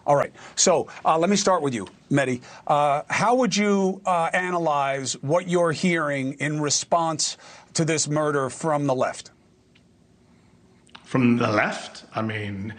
All right. So let me start with you, Mehdi. How would you analyze what you're hearing in response to this murder from the left? From the left? I mean,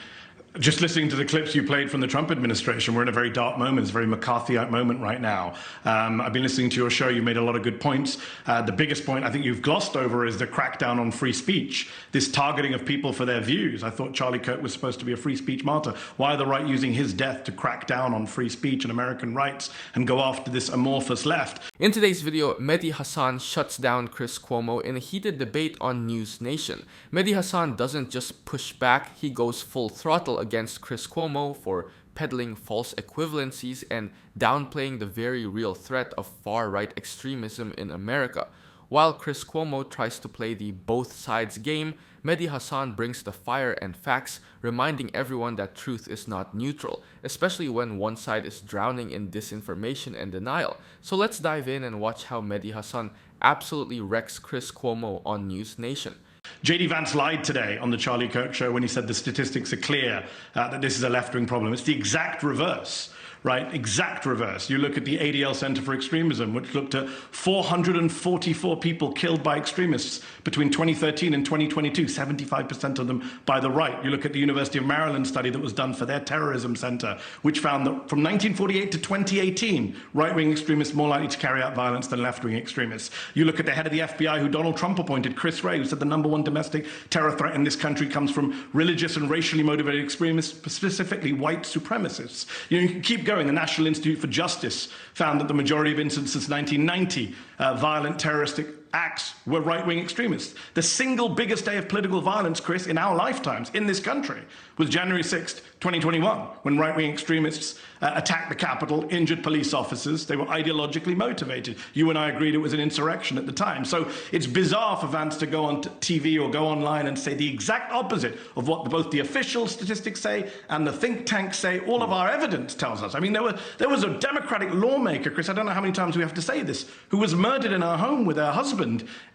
just listening to the clips you played from the Trump administration, we're in a very dark moment. It's a very McCarthyite moment right now. I've been listening to your show. You made a lot of good points. The biggest point I think you've glossed over is the crackdown on free speech, this targeting of people for their views. I thought Charlie Kirk was supposed to be a free speech martyr. Why are the right using his death to crack down on free speech and American rights and go after this amorphous left? In today's video, Mehdi Hasan shuts down Chris Cuomo in a heated debate on NewsNation. Mehdi Hasan doesn't just push back, he goes full throttle against Chris Cuomo for peddling false equivalencies and downplaying the very real threat of far-right extremism in America. While Chris Cuomo tries to play the both sides game, Mehdi Hasan brings the fire and facts, reminding everyone that truth is not neutral, especially when one side is drowning in disinformation and denial. So let's dive in and watch how Mehdi Hasan absolutely wrecks Chris Cuomo on NewsNation. J.D. Vance lied today on the Charlie Kirk show when he said the statistics are clear that this is a left-wing problem. It's the exact reverse, right? Exact reverse. You look at the ADL Center for Extremism, which looked at 444 people killed by extremists between 2013 and 2022, 75% of them by the right. You look at the University of Maryland study that was done for their terrorism center, which found that from 1948 to 2018, right-wing extremists more likely to carry out violence than left-wing extremists. You look at the head of the FBI, who Donald Trump appointed, Chris Wray, who said the number one domestic terror threat in this country comes from religious and racially motivated extremists, specifically white supremacists. You can keep going. The National Institute for Justice found that the majority of incidents since 1990, violent terroristic acts, were right-wing extremists. The single biggest day of political violence, Chris, in our lifetimes in this country was January 6th, 2021, when right-wing extremists attacked the Capitol, injured police officers. They were ideologically motivated. You and I agreed it was an insurrection at the time. So it's bizarre for Vance to go on TV or go online and say the exact opposite of what both the official statistics say and the think tanks say. All of our evidence tells us. I mean, there was a Democratic lawmaker, Chris, I don't know how many times we have to say this, who was murdered in her home with her husband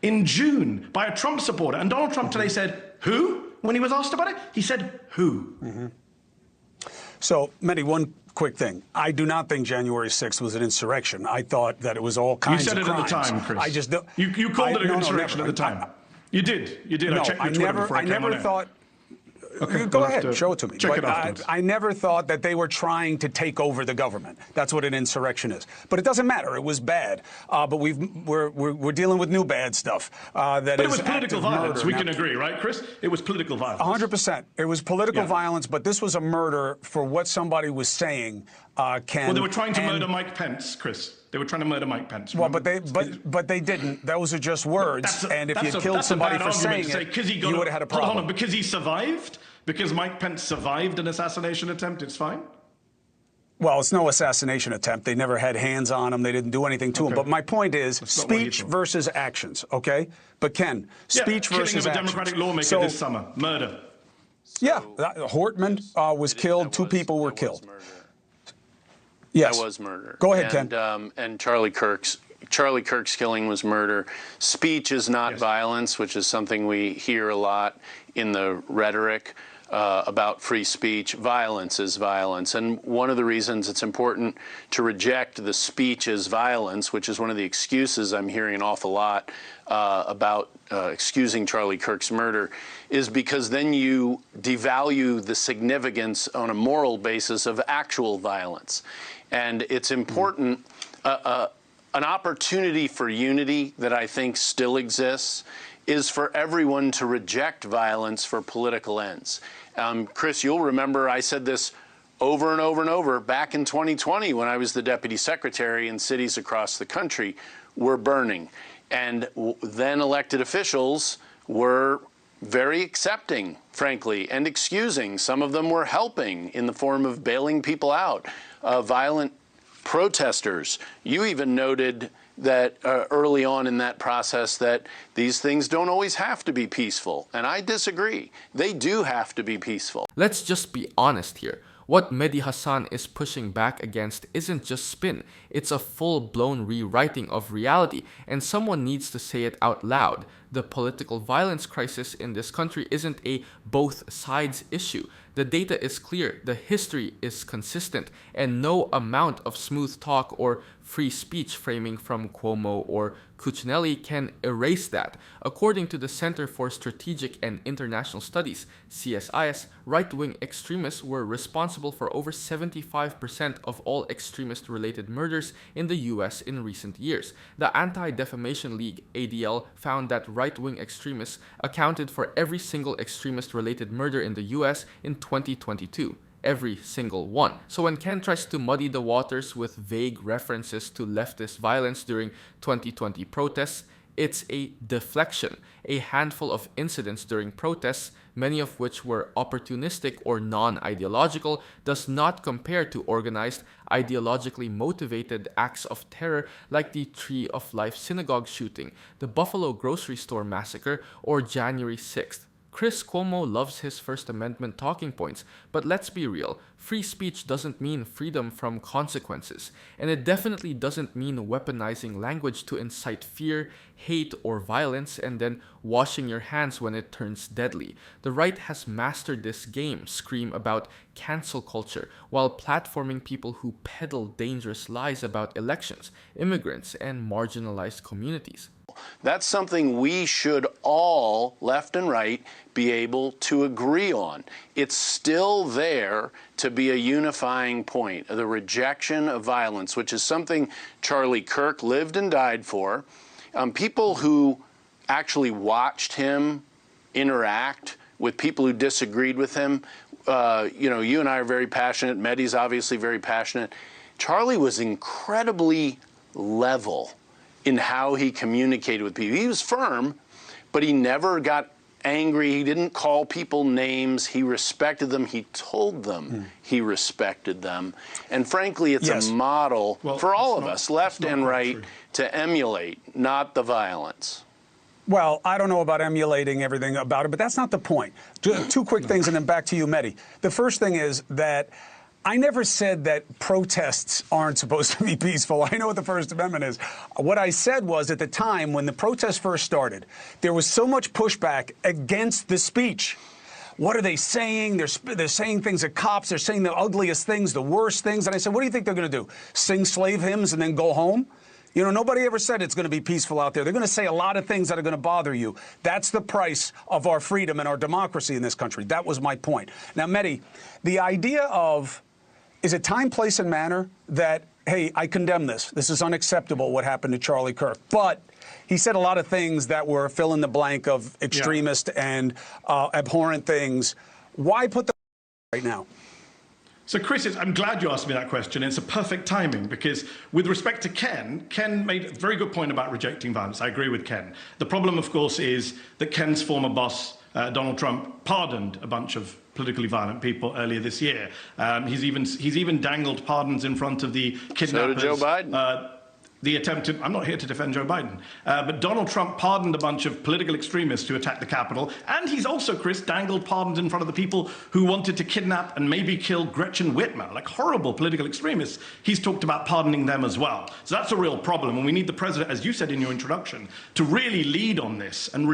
in June by a Trump supporter. And Donald Trump today said, who? When he was asked about it, he said, who? So, Mehdi, one quick thing. I do not think January 6th was an insurrection. I thought that it was all kinds of crimes. You said it at the time, Chris. I just don't. You called it an insurrection at the time. You did. You did. No, I checked your Twitter before I came on thought. Okay, go ahead, show it to me. Check it But afterwards. I never thought that they were trying to take over the government. That's what an insurrection is. But it doesn't matter. It was bad. But we're dealing with new bad stuff. But it was political violence. We can agree, right, Chris? It was political violence. 100%. It was political violence, but this was a murder for what somebody was saying. Well, they were trying to murder Mike Pence, Chris. They were trying to murder Mike Pence. Well, but they didn't. Those are just words. And if you killed somebody for saying it, you would have had a problem. Hold on, because he survived? Because Mike Pence survived an assassination attempt, it's fine? Well, it's no assassination attempt. They never had hands on him. They didn't do anything to him. But my point is speech versus actions, okay? But Ken, speech versus actions. Killing of a Democratic lawmaker this summer. Murder. Yeah, Hortman was killed. Two people were killed. Yes. That was murder. Go ahead, Ken. And Charlie Kirk's killing was murder. Speech is not violence, which is something we hear a lot in the rhetoric about free speech. Violence is violence. And one of the reasons it's important to reject the speech as violence, which is one of the excuses I'm hearing an awful lot about excusing Charlie Kirk's murder, is because then you devalue the significance on a moral basis of actual violence. And it's important, an opportunity for unity that I think still exists is for everyone to reject violence for political ends. Chris, you'll remember I said this over and over and over back in 2020 when I was the deputy secretary and cities across the country were burning. And then elected officials were very accepting, frankly, and excusing. Some of them were helping in the form of bailing people out, violent protesters. You even noted that early on in that process that these things don't always have to be peaceful. And I disagree. They do have to be peaceful. Let's just be honest here. What Mehdi Hasan is pushing back against isn't just spin, it's a full-blown rewriting of reality, and someone needs to say it out loud. The political violence crisis in this country isn't a both sides issue. The data is clear, the history is consistent, and no amount of smooth talk or free speech framing from Cuomo or Cuccinelli can erase that. According to the Center for Strategic and International Studies, CSIS, right-wing extremists were responsible for over 75% of all extremist-related murders in the US in recent years. The Anti-Defamation League, ADL, found that right-wing extremists accounted for every single extremist-related murder in the US in 2022. Every single one. So when Ken tries to muddy the waters with vague references to leftist violence during 2020 protests, it's a deflection. A handful of incidents during protests, many of which were opportunistic or non-ideological, does not compare to organized, ideologically motivated acts of terror like the Tree of Life synagogue shooting, the Buffalo grocery store massacre, or January 6th. Chris Cuomo loves his First Amendment talking points, but let's be real, free speech doesn't mean freedom from consequences, and it definitely doesn't mean weaponizing language to incite fear, hate, or violence and then washing your hands when it turns deadly. The right has mastered this game, scream about cancel culture, while platforming people who peddle dangerous lies about elections, immigrants, and marginalized communities. That's something we should all, left and right, be able to agree on. It's still there to be a unifying point, the rejection of violence, which is something Charlie Kirk lived and died for. People who actually watched him interact with people who disagreed with him, you and I are very passionate. Mehdi's obviously very passionate. Charlie was incredibly level in how he communicated with people. He was firm, but he never got angry. He didn't call people names. He respected them. He told them he respected them. And frankly, it's a model for all of us, left and right, to emulate, not the violence. Well, I don't know about emulating everything about it, but that's not the point. Two quick things, and then back to you, Mehdi. The first thing is that I never said that protests aren't supposed to be peaceful. I know what the First Amendment is. What I said was, at the time when the protests first started, there was so much pushback against the speech. What are they saying? They're saying things at cops. They're saying the ugliest things, the worst things. And I said, what do you think they're going to do? Sing slave hymns and then go home? You know, nobody ever said it's going to be peaceful out there. They're going to say a lot of things that are going to bother you. That's the price of our freedom and our democracy in this country. That was my point. Now, Mehdi, the idea of, is it time, place, and manner that, hey, I condemn this. This is unacceptable, what happened to Charlie Kirk. But he said a lot of things that were fill in the blank of extremist and abhorrent things. Why put the right now? So, Chris, I'm glad you asked me that question. It's a perfect timing because with respect to Ken made a very good point about rejecting violence. I agree with Ken. The problem, of course, is that Ken's former boss, Donald Trump, pardoned a bunch of politically violent people earlier this year. He's even dangled pardons in front of the kidnappers. So did Joe Biden. The attempted, I'm not here to defend Joe Biden, but Donald Trump pardoned a bunch of political extremists who attacked the Capitol, and he's also, Chris, dangled pardons in front of the people who wanted to kidnap and maybe kill Gretchen Whitmer, like horrible political extremists. He's talked about pardoning them as well. So that's a real problem, and we need the president, as you said in your introduction, to really lead on this and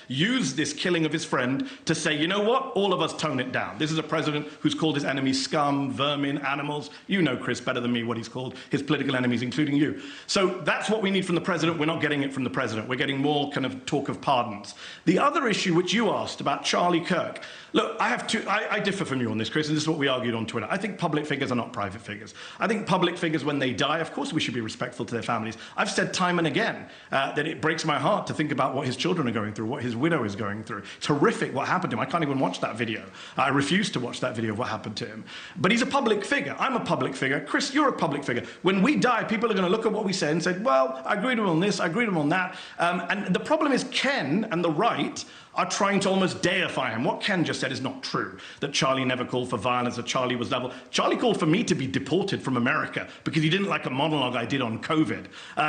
use this killing of his friend to say, you know what, all of us tone it down. This is a president who's called his enemies scum, vermin, animals. You know, Chris, better than me what he's called his political enemies, including you. So that's what we need from the president. We're not getting it from the president. We're getting more kind of talk of pardons. The other issue which you asked about Charlie Kirk, look, I differ from you on this, Chris, and this is what we argued on Twitter. I think public figures are not private figures. I think public figures, when they die, of course we should be respectful to their families. I've said time and again that it breaks my heart to think about what his children are going through, what his widow is going through. It's horrific what happened to him. I can't even watch that video. I refuse to watch that video of what happened to him. But he's a public figure. I'm a public figure. Chris, you're a public figure. When we die, people are going to look at what we said and say, well, I agreed with him on this, I agreed with him on that. And the problem is Ken and the right are trying to almost deify him. What Ken just said is not true, that Charlie never called for violence, that Charlie was level. Charlie called for me to be deported from America because he didn't like a monologue I did on COVID.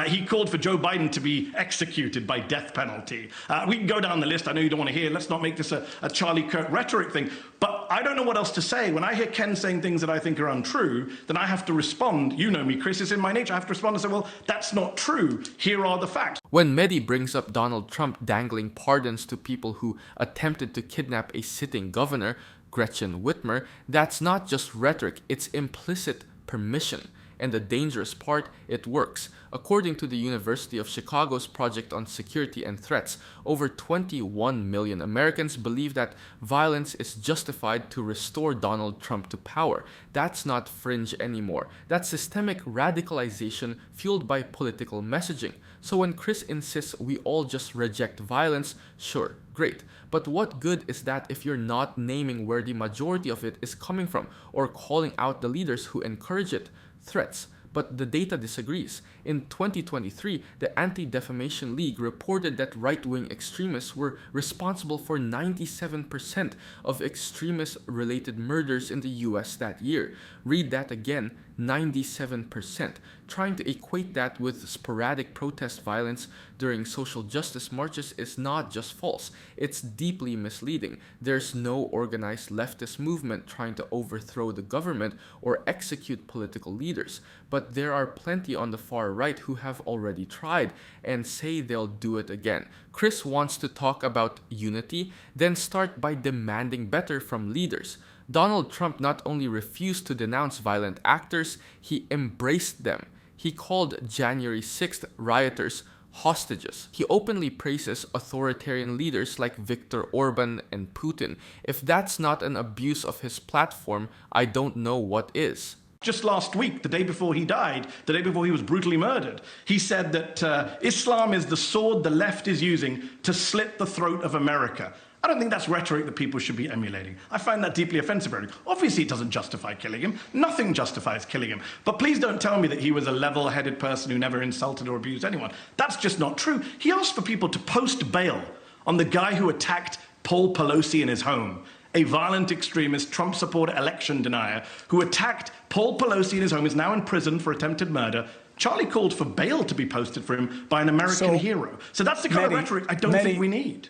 He called for Joe Biden to be executed by death penalty. We can go down the list. I know you don't want to hear. Let's not make this a Charlie Kirk rhetoric thing. But I don't know what else to say. When I hear Ken saying things that I think are untrue, then I have to respond. You know me, Chris, it's in my nature. I have to respond and say, well, that's not true. Here are the facts. When Mehdi brings up Donald Trump dangling pardons to people who attempted to kidnap a sitting governor, Gretchen Whitmer, that's not just rhetoric, it's implicit permission. And the dangerous part, it works. According to the University of Chicago's Project on Security and Threats, over 21 million Americans believe that violence is justified to restore Donald Trump to power. That's not fringe anymore. That's systemic radicalization fueled by political messaging. So when Chris insists we all just reject violence, sure, great. But what good is that if you're not naming where the majority of it is coming from or calling out the leaders who encourage it? Threats. But the data disagrees. In 2023, the Anti-Defamation League reported that right-wing extremists were responsible for 97% of extremist-related murders in the US that year. Read that again, 97%. Trying to equate that with sporadic protest violence during social justice marches is not just false, it's deeply misleading. There's no organized leftist movement trying to overthrow the government or execute political leaders, but there are plenty on the far right who have already tried and say they'll do it again. Chris wants to talk about unity, then start by demanding better from leaders. Donald Trump not only refused to denounce violent actors, he embraced them. He called January 6th rioters hostages. He openly praises authoritarian leaders like Viktor Orban and Putin. If that's not an abuse of his platform, I don't know what is. Just last week, the day before he died, the day before he was brutally murdered, he said that Islam is the sword the left is using to slit the throat of America. I don't think that's rhetoric that people should be emulating. I find that deeply offensive rhetoric. Obviously, it doesn't justify killing him. Nothing justifies killing him. But please don't tell me that he was a level-headed person who never insulted or abused anyone. That's just not true. He asked for people to post bail on the guy who attacked Paul Pelosi in his home, a violent extremist, Trump supporter, election denier, who attacked Paul Pelosi in his home, is now in prison for attempted murder. Charlie called for bail to be posted for him by an American hero. So that's the kind of rhetoric I don't think we need.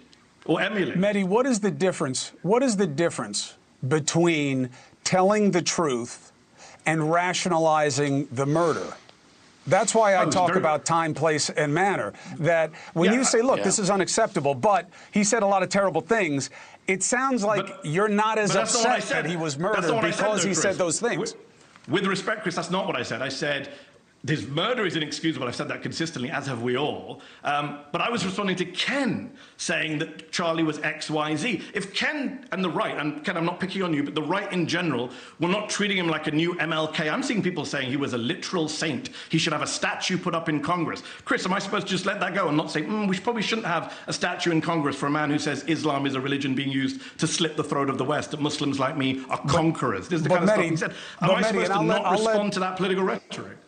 Or emulate. Mehdi, what is the difference? What is the difference between telling the truth and rationalizing the murder? That's why I talk about time, place, and manner. That when you say, look, this is unacceptable, but he said a lot of terrible things, it sounds like you're not as upset that he was murdered because he said those things. With respect, Chris, that's not what I said. I said his murder is inexcusable. I've said that consistently, as have we all. But I was responding to Ken saying that Charlie was X, Y, Z. If Ken and the right, and Ken, I'm not picking on you, but the right in general, were not treating him like a new MLK. I'm seeing people saying he was a literal saint. He should have a statue put up in Congress. Chris, am I supposed to just let that go and not say, we probably shouldn't have a statue in Congress for a man who says Islam is a religion being used to slit the throat of the West, that Muslims like me are conquerors? This is the kind of stuff he said. Am I supposed to not respond to that political rhetoric?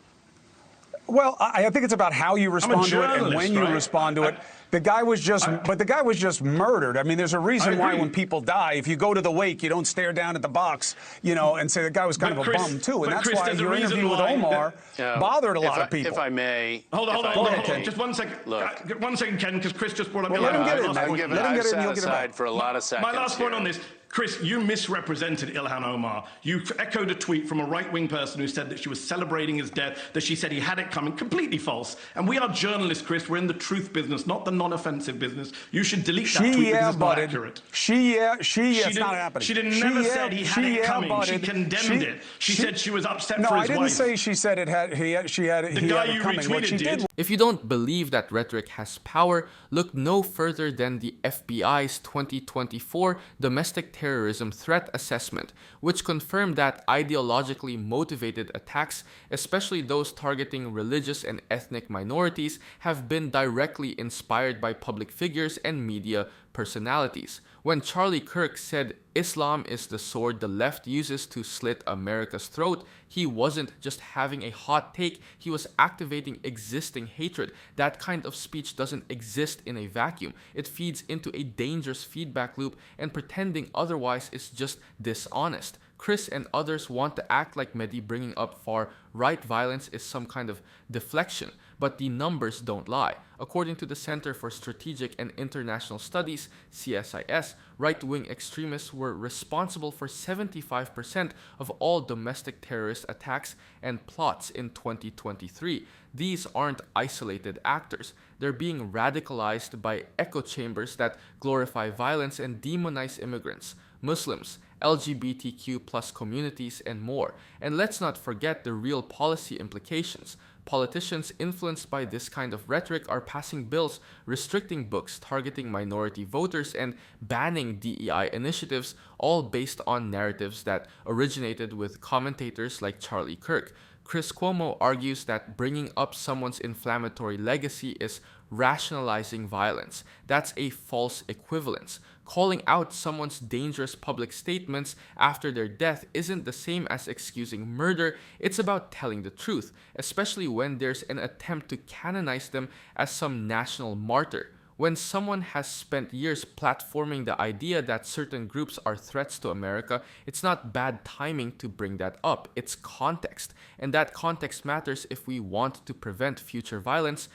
Well, I think it's about how you respond to it and when you respond to it. The guy was just murdered. I mean, there's a reason why when people die, if you go to the wake, you don't stare down at the box, and say the guy was kind of a bum too. And that's why your interview with Omar bothered a lot of people. If I may, hold on, just 1 second. Look, 1 second, Ken, because Chris just brought up. Let him get in. I've sat aside for a lot of seconds. My last point on this. Chris, you misrepresented Ilhan Omar. You echoed a tweet from a right-wing person who said that she was celebrating his death, that she said he had it coming. Completely false. And we are journalists, Chris. We're in the truth business, not the non-offensive business. You should delete that tweet because it's not accurate. It's not happening. She never said he had it coming. She condemned it. She said she was upset for his wife. No, I didn't say she said it had. She had it. The guy you retweeted did. If you don't believe that rhetoric has power, look no further than the FBI's 2024 domestic terrorism threat assessment, which confirmed that ideologically motivated attacks, especially those targeting religious and ethnic minorities, have been directly inspired by public figures and media personalities. When Charlie Kirk said Islam is the sword the left uses to slit America's throat, he wasn't just having a hot take, he was activating existing hatred. That kind of speech doesn't exist in a vacuum. It feeds into a dangerous feedback loop, and pretending otherwise is just dishonest. Chris and others want to act like Mehdi bringing up far-right violence is some kind of deflection, but the numbers don't lie. According to the Center for Strategic and International Studies, CSIS, right-wing extremists were responsible for 75% of all domestic terrorist attacks and plots in 2023. These aren't isolated actors. They're being radicalized by echo chambers that glorify violence and demonize immigrants, Muslims, LGBTQ plus communities, and more. And let's not forget the real policy implications. Politicians influenced by this kind of rhetoric are passing bills restricting books, targeting minority voters, and banning DEI initiatives, all based on narratives that originated with commentators like Charlie Kirk. Chris Cuomo argues that bringing up someone's inflammatory legacy is rationalizing violence. That's a false equivalence. Calling out someone's dangerous public statements after their death isn't the same as excusing murder. It's about telling the truth, especially when there's an attempt to canonize them as some national martyr. When someone has spent years platforming the idea that certain groups are threats to America, it's not bad timing to bring that up. It's context. And that context matters if we want to prevent future violence.